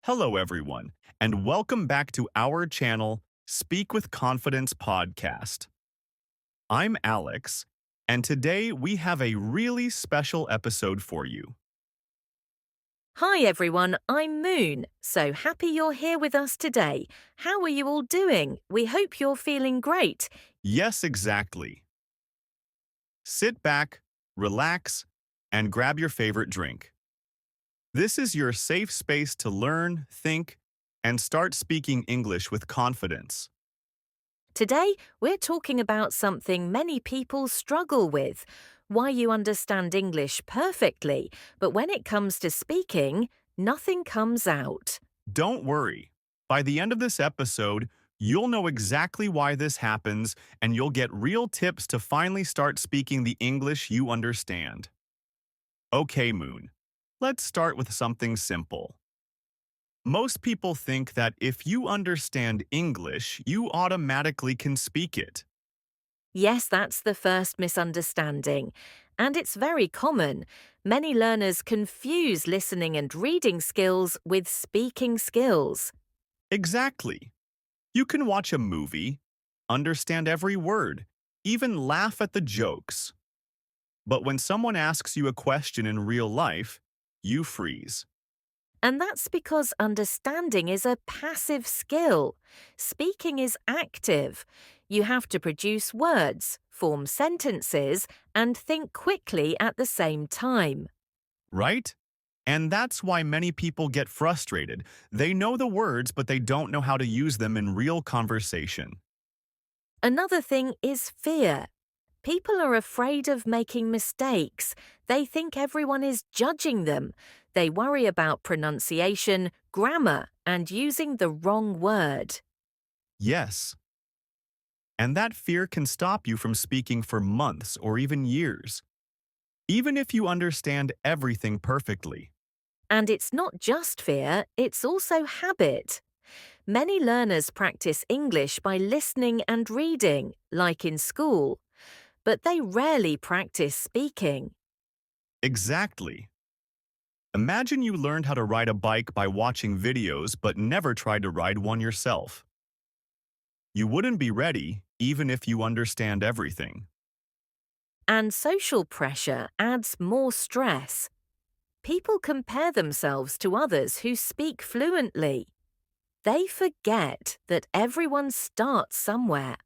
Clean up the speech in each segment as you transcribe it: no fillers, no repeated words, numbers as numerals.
Hello, everyone, and welcome back to our channel, Speak with Confidence podcast. I'm Alex, and today we have a really special episode for you. Hi everyone, I'm Moon. So happy you're here with us today. How are you all doing? We hope you're feeling great. Yes, exactly. Sit back, relax, and grab your favorite drink. This is your safe space to learn, think, and start speaking English with confidence. Today, we're talking about something many people struggle with why you understand English perfectly, but when it comes to speaking, nothing comes out. Don't worry. By the end of this episode, you'll know exactly why this happens and you'll get real tips to finally start speaking the English you understand. Okay, Moon. Let's start with something simple. Most people think that if you understand English, you automatically can speak it. Yes, that's the first misunderstanding. And it's very common. Many learners confuse listening and reading skills with speaking skills. Exactly. You can watch a movie, understand every word, even laugh at the jokes. But when someone asks you a question in real life, you freeze. And that's because understanding is a passive skill. Speaking is active. You have to produce words, form sentences, and think quickly at the same time. Right? And that's why many people get frustrated. They know the words, but they don't know how to use them in real conversation. Another thing is fear. People are afraid of making mistakes. They think everyone is judging them. They worry about pronunciation, grammar, and using the wrong word. Yes. And that fear can stop you from speaking for months or even years, even if you understand everything perfectly. And it's not just fear, it's also habit. Many learners practice English by listening and reading, like in school, but they rarely practice speaking. Exactly. Imagine you learned how to ride a bike by watching videos but never tried to ride one yourself. You wouldn't be ready, even if you understand everything. And social pressure adds more stress. People compare themselves to others who speak fluently. They forget that everyone starts somewhere.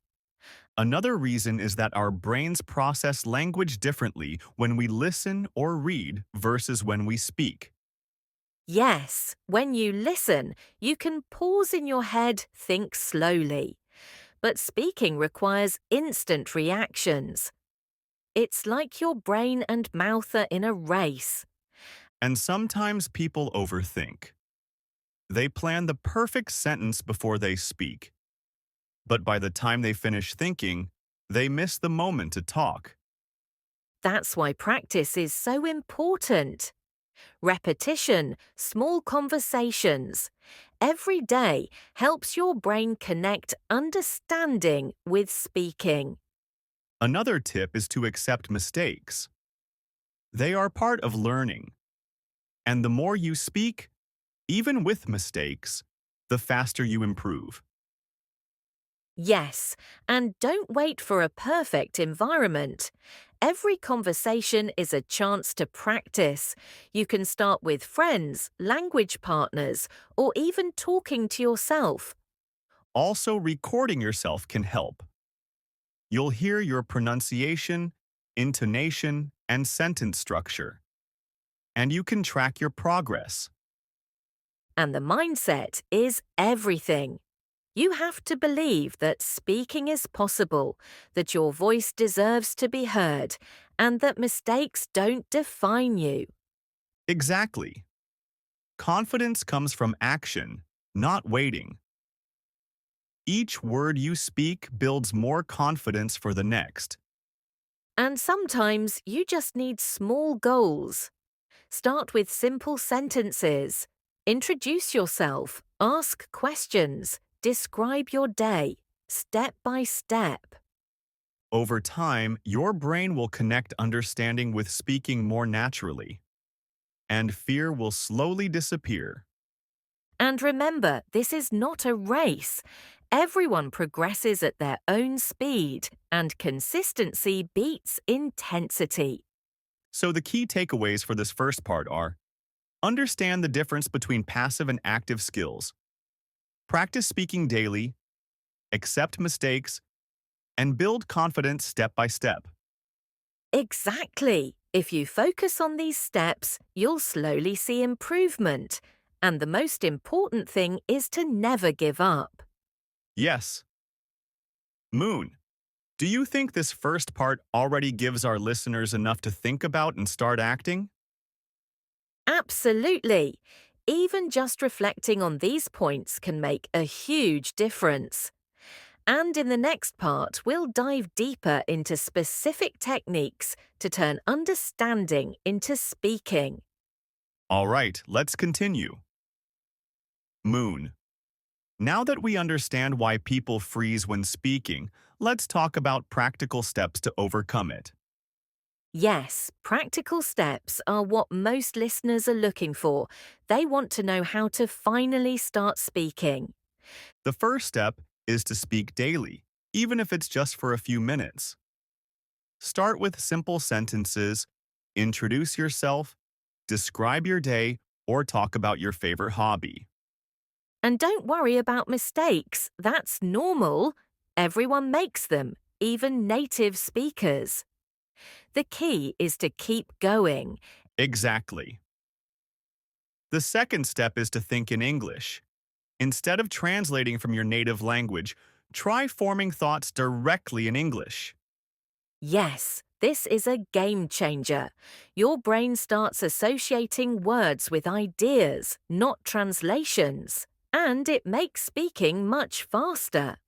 Another reason is that our brains process language differently when we listen or read versus when we speak. Yes, when you listen, you can pause in your head, think slowly. But speaking requires instant reactions. It's like your brain and mouth are in a race. And sometimes people overthink. They plan the perfect sentence before they speak, but by the time they finish thinking, they miss the moment to talk. That's why practice is so important. Repetition, small conversations, every day helps your brain connect understanding with speaking. Another tip is to accept mistakes. They are part of learning, and the more you speak, even with mistakes, the faster you improve. Yes, and don't wait for a perfect environment. Every conversation is a chance to practice. You can start with friends, language partners, or even talking to yourself. Also, recording yourself can help. You'll hear your pronunciation, intonation, and sentence structure, and you can track your progress. And the mindset is everything. You have to believe that speaking is possible, that your voice deserves to be heard, and that mistakes don't define you. Exactly. Confidence comes from action, not waiting. Each word you speak builds more confidence for the next. And sometimes you just need small goals. Start with simple sentences. Introduce yourself, ask questions, describe your day, step by step. Over time, your brain will connect understanding with speaking more naturally, and fear will slowly disappear. And remember, this is not a race. Everyone progresses at their own speed, and consistency beats intensity. So the key takeaways for this first part are: understand the difference between passive and active skills, practice speaking daily, accept mistakes, and build confidence step by step. Exactly. If you focus on these steps, you'll slowly see improvement. And the most important thing is to never give up. Yes. Moon, do you think this first part already gives our listeners enough to think about and start acting? Absolutely. Even just reflecting on these points can make a huge difference. And in the next part, we'll dive deeper into specific techniques to turn understanding into speaking. All right, let's continue. Moon, now that we understand why people freeze when speaking, let's talk about practical steps to overcome it. Yes, practical steps are what most listeners are looking for. They want to know how to finally start speaking. The first step is to speak daily, even if it's just for a few minutes. Start with simple sentences, introduce yourself, describe your day, or talk about your favorite hobby. And don't worry about mistakes, that's normal. Everyone makes them, even native speakers. The key is to keep going. Exactly. The second step is to think in English. Instead of translating from your native language, try forming thoughts directly in English. Yes, this is a game changer. Your brain starts associating words with ideas, not translations. And it makes speaking much faster.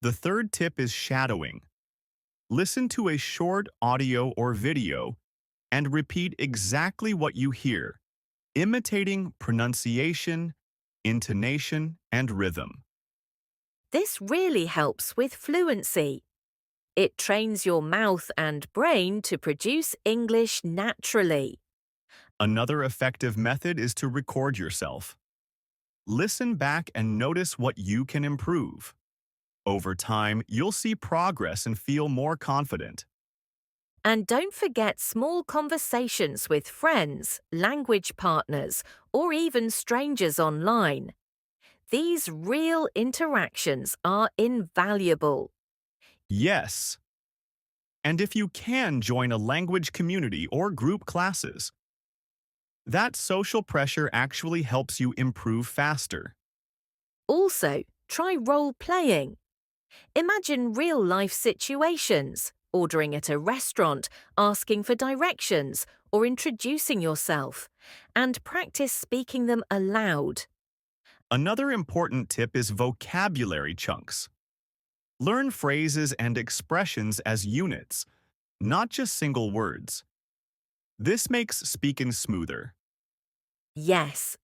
The third tip is shadowing. Listen to a short audio or video and repeat exactly what you hear, imitating pronunciation, intonation, and rhythm. This really helps with fluency. It trains your mouth and brain to produce English naturally. Another effective method is to record yourself. Listen back and notice what you can improve. Over time, you'll see progress and feel more confident. And don't forget small conversations with friends, language partners, or even strangers online. These real interactions are invaluable. Yes. And if you can join a language community or group classes, that social pressure actually helps you improve faster. Also, try role playing. Imagine real life situations, ordering at a restaurant, asking for directions, or introducing yourself, and practice speaking them aloud. Another important tip is vocabulary chunks. Learn phrases and expressions as units, not just single words. This makes speaking smoother. Yes.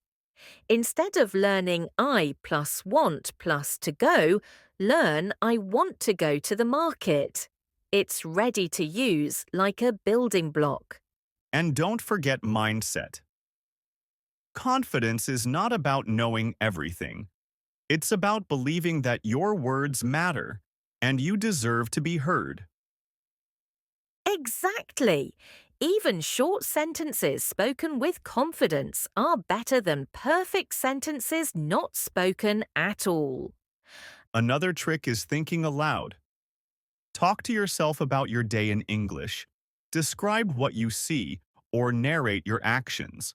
Instead of learning I plus want plus to go, learn I want to go to the market. It's ready to use like a building block. And don't forget mindset. Confidence is not about knowing everything. It's about believing that your words matter and you deserve to be heard. Exactly. Even short sentences spoken with confidence are better than perfect sentences not spoken at all. Another trick is thinking aloud. Talk to yourself about your day in English. Describe what you see or narrate your actions.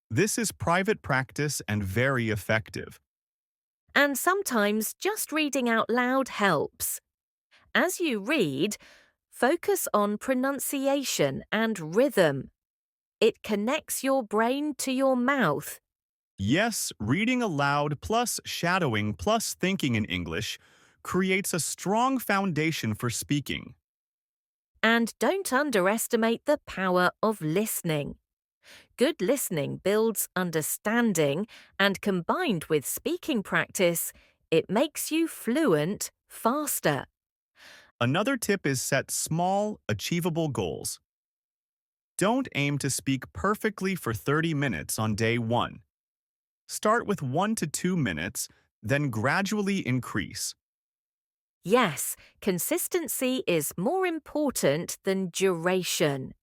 This is private practice and very effective. And sometimes just reading out loud helps. As you read, focus on pronunciation and rhythm. It connects your brain to your mouth. Yes, reading aloud plus shadowing plus thinking in English creates a strong foundation for speaking. And don't underestimate the power of listening. Good listening builds understanding, and combined with speaking practice, it makes you fluent faster. Another tip is set small, achievable goals. Don't aim to speak perfectly for 30 minutes on day one. Start with 1 to 2 minutes, then gradually increase. Yes, consistency is more important than duration.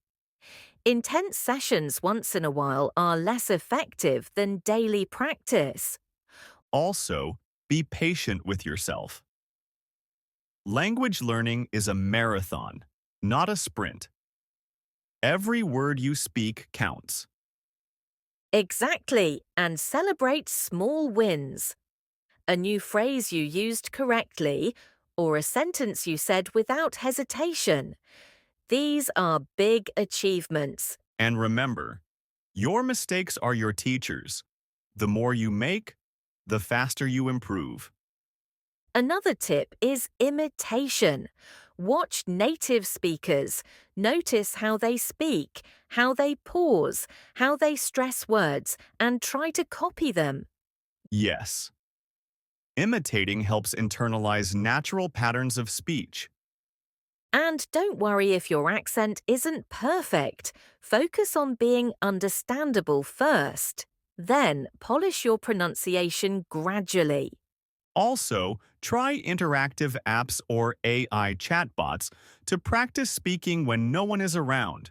Intense sessions once in a while are less effective than daily practice. Also, be patient with yourself. Language learning is a marathon, not a sprint. Every word you speak counts. Exactly, and celebrate small wins. A new phrase you used correctly, or a sentence you said without hesitation. These are big achievements. And remember, your mistakes are your teachers. The more you make, the faster you improve. Another tip is imitation. Watch native speakers. Notice how they speak, how they pause, how they stress words, and try to copy them. Yes, imitating helps internalize natural patterns of speech. And don't worry if your accent isn't perfect. Focus on being understandable first. Then polish your pronunciation gradually. Also, try interactive apps or AI chatbots to practice speaking when no one is around.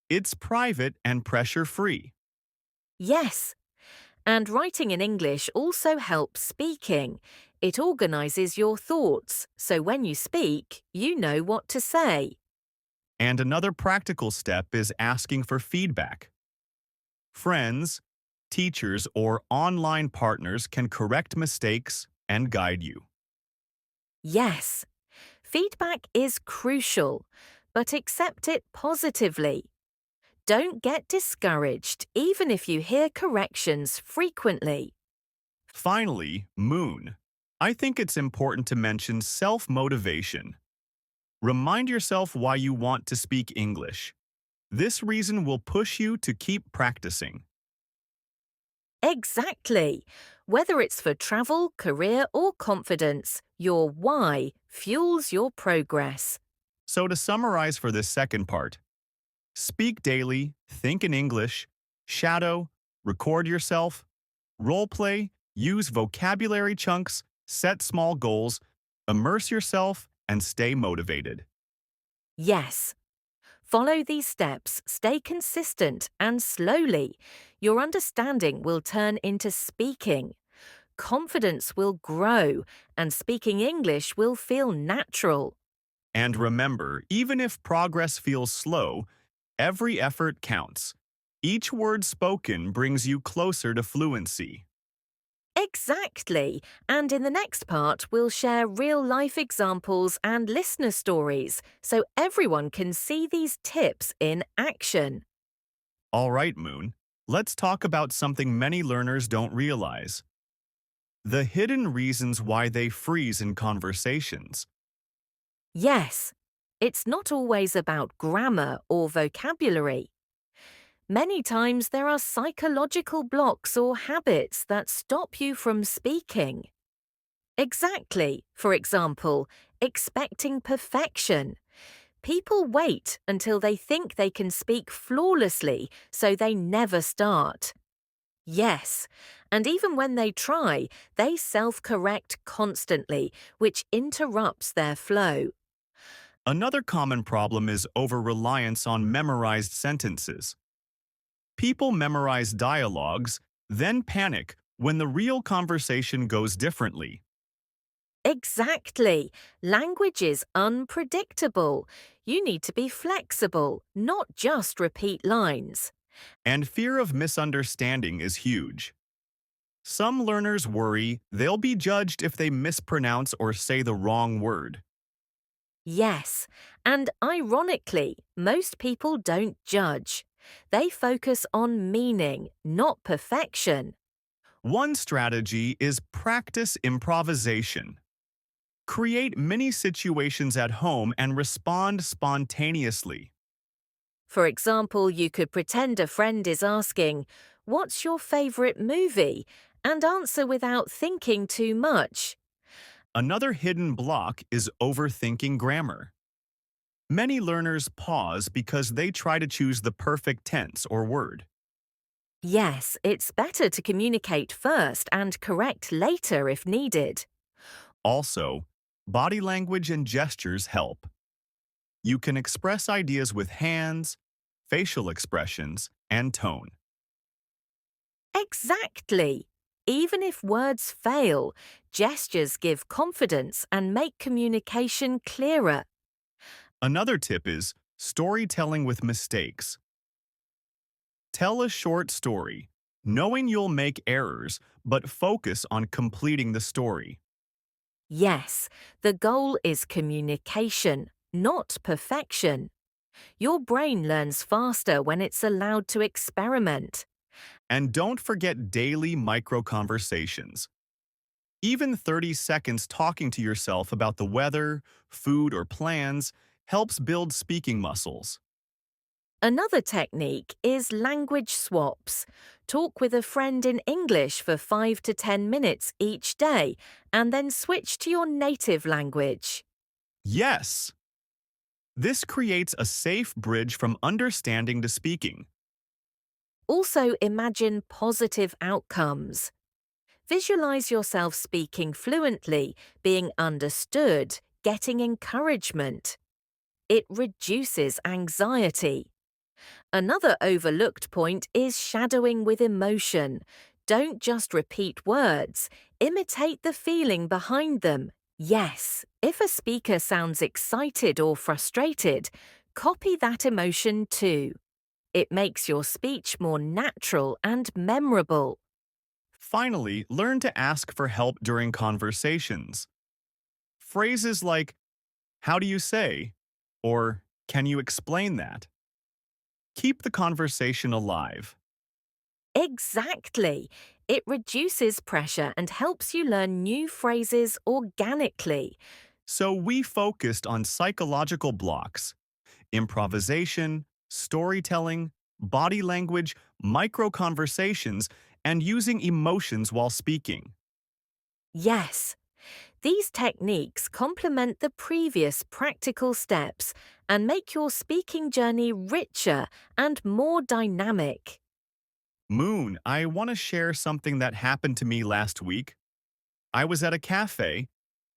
It's private and pressure-free. Yes, and writing in English also helps speaking. It organizes your thoughts, so when you speak, you know what to say. And another practical step is asking for feedback. Friends, teachers, or online partners can correct mistakes and guide you. Yes, feedback is crucial, but accept it positively. Don't get discouraged even if you hear corrections frequently. Finally, Moon. I think it's important to mention self-motivation. Remind yourself why you want to speak English. This reason will push you to keep practicing. Exactly. Whether it's for travel, career, or confidence, your why fuels your progress. So to summarize for this second part, speak daily, think in English, shadow, record yourself, role play, use vocabulary chunks, set small goals, immerse yourself, and stay motivated. Yes. Follow these steps, stay consistent, and slowly, your understanding will turn into speaking. Confidence will grow, and speaking English will feel natural. And remember, even if progress feels slow, every effort counts. Each word spoken brings you closer to fluency. Exactly. And in the next part, we'll share real life examples and listener stories so everyone can see these tips in action. All right, Moon, let's talk about something many learners don't realize. The hidden reasons why they freeze in conversations. Yes, it's not always about grammar or vocabulary. Many times there are psychological blocks or habits that stop you from speaking. Exactly. For example, expecting perfection. People wait until they think they can speak flawlessly, so they never start. Yes, and even when they try, they self-correct constantly, which interrupts their flow. Another common problem is over-reliance on memorized sentences. People memorize dialogues, then panic when the real conversation goes differently. Exactly. Language is unpredictable. You need to be flexible, not just repeat lines. And fear of misunderstanding is huge. Some learners worry they'll be judged if they mispronounce or say the wrong word. Yes, and ironically, most people don't judge. They focus on meaning, not perfection. One strategy is practice improvisation. Create mini situations at home and respond spontaneously. For example, you could pretend a friend is asking, "What's your favorite movie?" and answer without thinking too much. Another hidden block is overthinking grammar. Many learners pause because they try to choose the perfect tense or word. Yes, it's better to communicate first and correct later if needed. Also, body language and gestures help. You can express ideas with hands, facial expressions, and tone. Exactly. Even if words fail, gestures give confidence and make communication clearer. Another tip is storytelling with mistakes. Tell a short story, knowing you'll make errors, but focus on completing the story. Yes, the goal is communication, not perfection. Your brain learns faster when it's allowed to experiment. And don't forget daily micro conversations. Even 30 seconds talking to yourself about the weather, food, or plans helps build speaking muscles. Another technique is language swaps. Talk with a friend in English for 5 to 10 minutes each day and then switch to your native language. Yes, this creates a safe bridge from understanding to speaking. Also, imagine positive outcomes. Visualize yourself speaking fluently, being understood, getting encouragement. It reduces anxiety. Another overlooked point is shadowing with emotion. Don't just repeat words, imitate the feeling behind them. Yes, if a speaker sounds excited or frustrated, copy that emotion too. It makes your speech more natural and memorable. Finally, learn to ask for help during conversations. Phrases like, "How do you say?" or "Can you explain that?" keep the conversation alive. Exactly. It reduces pressure and helps you learn new phrases organically. So we focused on psychological blocks, improvisation, storytelling, body language, micro conversations, and using emotions while speaking. Yes, these techniques complement the previous practical steps and make your speaking journey richer and more dynamic. Moon, I want to share something that happened to me last week. I was at a cafe,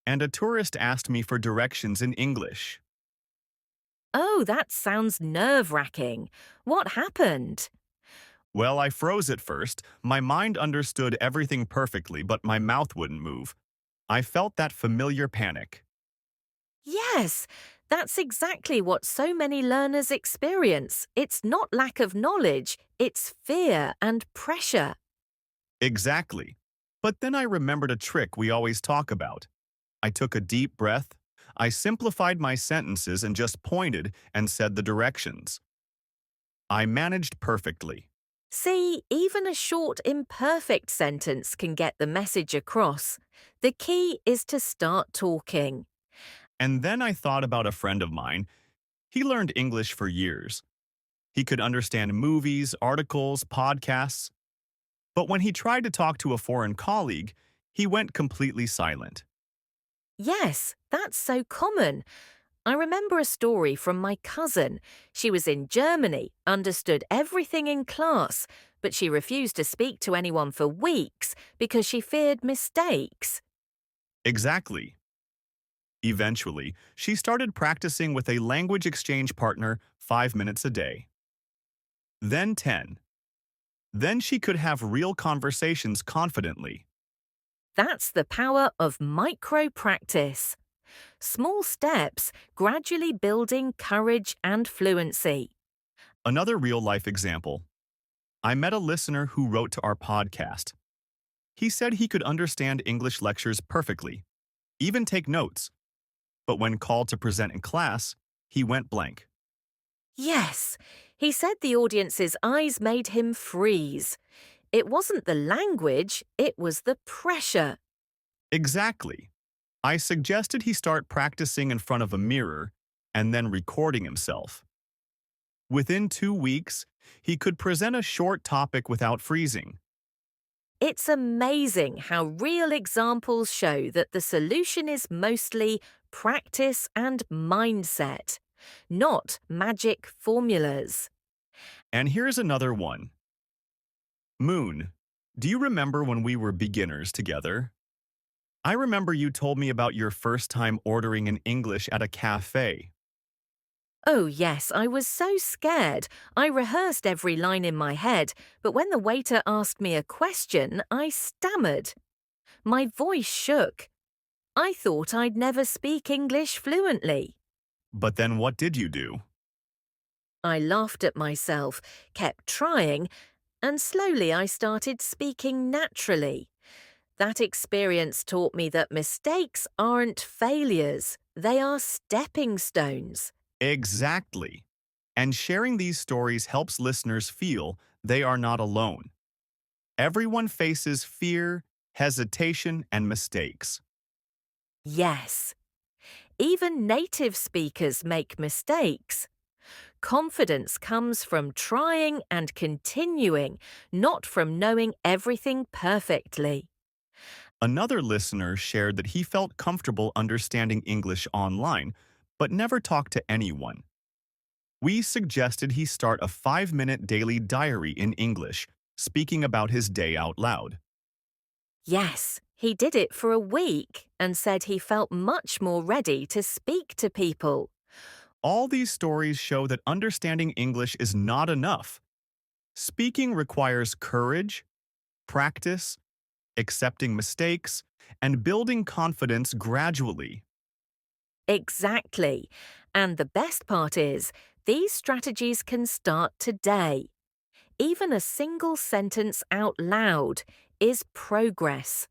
and a tourist asked me for directions in English. Oh, that sounds nerve-wracking. What happened? Well, I froze at first. My mind understood everything perfectly, but my mouth wouldn't move. I felt that familiar panic. Yes, that's exactly what so many learners experience. It's not lack of knowledge, it's fear and pressure. Exactly. But then I remembered a trick we always talk about. I took a deep breath, I simplified my sentences and just pointed and said the directions. I managed perfectly. See, even a short, imperfect sentence can get the message across. The key is to start talking. And then I thought about a friend of mine. He learned English for years. He could understand movies, articles, podcasts. But when he tried to talk to a foreign colleague, he went completely silent. Yes, that's so common. I remember a story from my cousin. She was in Germany, understood everything in class, but she refused to speak to anyone for weeks because she feared mistakes. Exactly. Eventually, she started practicing with a language exchange partner 5 minutes a day. Then 10. Then she could have real conversations confidently. That's the power of micro practice. Small steps gradually building courage and fluency. Another real-life example. I met a listener who wrote to our podcast. He said he could understand English lectures perfectly, even take notes. But when called to present in class, he went blank. Yes, he said the audience's eyes made him freeze. It wasn't the language, it was the pressure. Exactly. I suggested he start practicing in front of a mirror and then recording himself. Within 2 weeks, he could present a short topic without freezing. It's amazing how real examples show that the solution is mostly practice and mindset, not magic formulas. And here's another one. Moon, do you remember when we were beginners together? I remember you told me about your first time ordering in English at a cafe. Oh, yes, I was so scared. I rehearsed every line in my head, but when the waiter asked me a question, I stammered. My voice shook. I thought I'd never speak English fluently. But then what did you do? I laughed at myself, kept trying, and slowly I started speaking naturally. That experience taught me that mistakes aren't failures, they are stepping stones. Exactly. And sharing these stories helps listeners feel they are not alone. Everyone faces fear, hesitation, and mistakes. Yes, even native speakers make mistakes. Confidence comes from trying and continuing, not from knowing everything perfectly. Another listener shared that he felt comfortable understanding English online, but never talked to anyone. We suggested he start a 5-minute daily diary in English, speaking about his day out loud. Yes, he did it for a week and said he felt much more ready to speak to people. All these stories show that understanding English is not enough. Speaking requires courage, practice, accepting mistakes, and building confidence gradually. Exactly. And the best part is, these strategies can start today. Even a single sentence out loud is progress.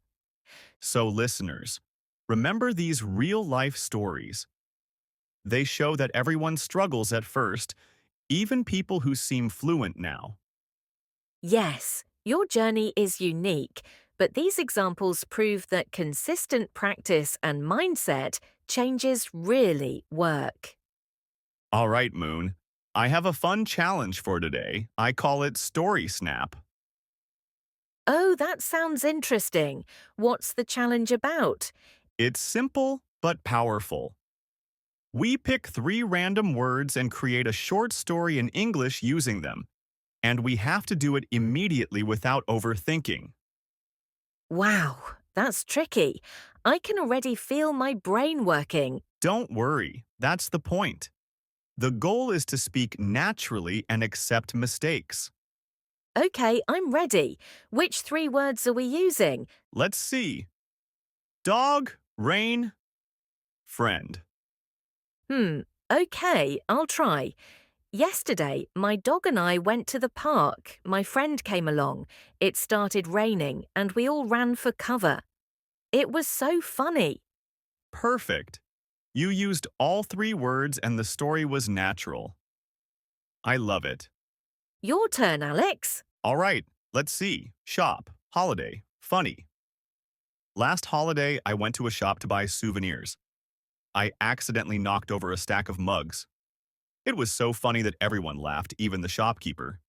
So, listeners, remember these real-life stories. They show that everyone struggles at first, even people who seem fluent now. Yes, your journey is unique, but these examples prove that consistent practice and mindset changes really work. All right, Moon. I have a fun challenge for today. I call it Story Snap. Oh, that sounds interesting. What's the challenge about? It's simple but powerful. We pick 3 random words and create a short story in English using them, and we have to do it immediately without overthinking. Wow, that's tricky. I can already feel my brain working. Don't worry, that's the point. The goal is to speak naturally and accept mistakes. Okay, I'm ready. Which 3 words are we using? Let's see. Dog, rain, friend. Hmm, okay, I'll try. Yesterday, my dog and I went to the park. My friend came along. It started raining, and we all ran for cover. It was so funny. Perfect. You used all 3 words and the story was natural. I love it. Your turn, Alex. All right, let's see. Shop, holiday, funny. Last holiday, I went to a shop to buy souvenirs. I accidentally knocked over a stack of mugs. It was so funny that everyone laughed, even the shopkeeper.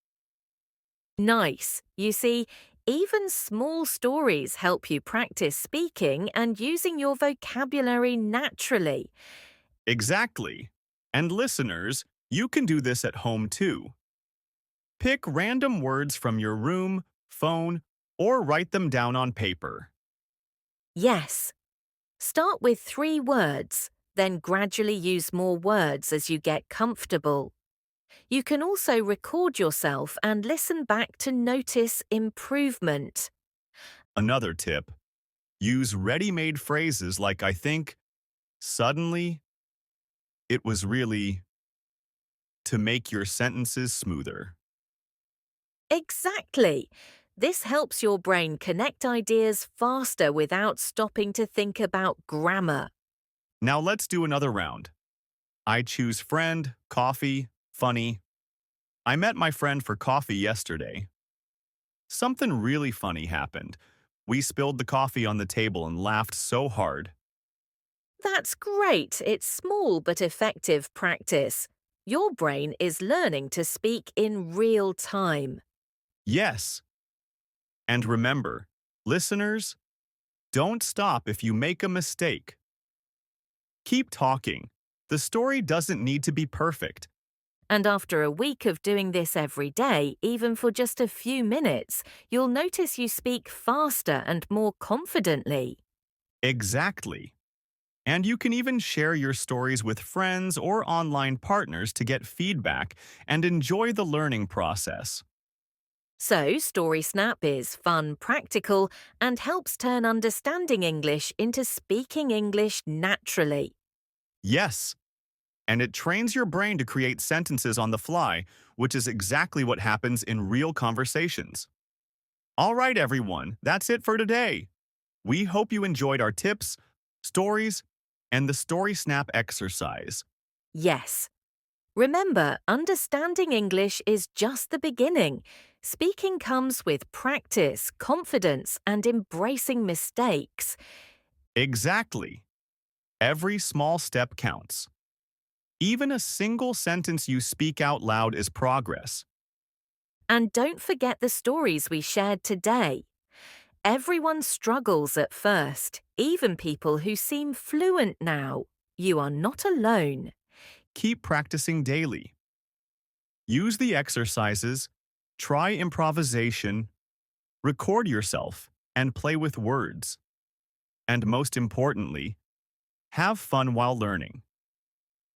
Nice. You see, even small stories help you practice speaking and using your vocabulary naturally. Exactly. And listeners, you can do this at home too. Pick random words from your room, phone, or write them down on paper. Yes. Start with 3 words, then gradually use more words as you get comfortable. You can also record yourself and listen back to notice improvement. Another tip, use ready-made phrases like I think, suddenly, it was really, to make your sentences smoother. Exactly. This helps your brain connect ideas faster without stopping to think about grammar. Now let's do another round. I choose friend, coffee, funny. I met my friend for coffee yesterday. Something really funny happened. We spilled the coffee on the table and laughed so hard. That's great. It's small but effective practice. Your brain is learning to speak in real time. Yes. And remember, listeners, don't stop if you make a mistake. Keep talking. The story doesn't need to be perfect. And after a week of doing this every day, even for just a few minutes, you'll notice you speak faster and more confidently. Exactly. And you can even share your stories with friends or online partners to get feedback and enjoy the learning process. So, Story Snap is fun, practical, and helps turn understanding English into speaking English naturally. Yes, and it trains your brain to create sentences on the fly, which is exactly what happens in real conversations. All right, everyone, that's it for today. We hope you enjoyed our tips, stories, and the Story Snap exercise. Yes. Remember, understanding English is just the beginning. Speaking comes with practice, confidence, and embracing mistakes. Exactly. Every small step counts. Even a single sentence you speak out loud is progress. And don't forget the stories we shared today. Everyone struggles at first, even people who seem fluent now. You are not alone. Keep practicing daily. Use the exercises, try improvisation, record yourself, and play with words. And most importantly, have fun while learning.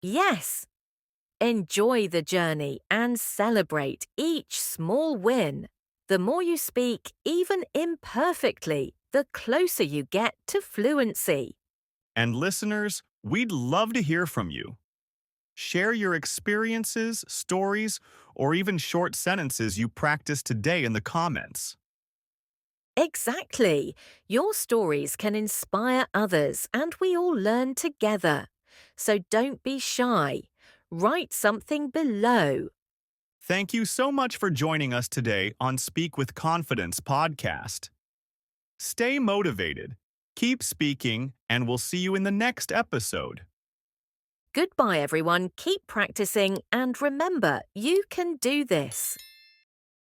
Yes, enjoy the journey and celebrate each small win. The more you speak, even imperfectly, the closer you get to fluency. And listeners, we'd love to hear from you. Share your experiences, stories, or even short sentences you practiced today in the comments. Exactly. Your stories can inspire others and we all learn together. So don't be shy. Write something below. Thank you so much for joining us today on Speak with Confidence podcast. Stay motivated, keep speaking, and we'll see you in the next episode. Goodbye, everyone. Keep practicing and remember, you can do this.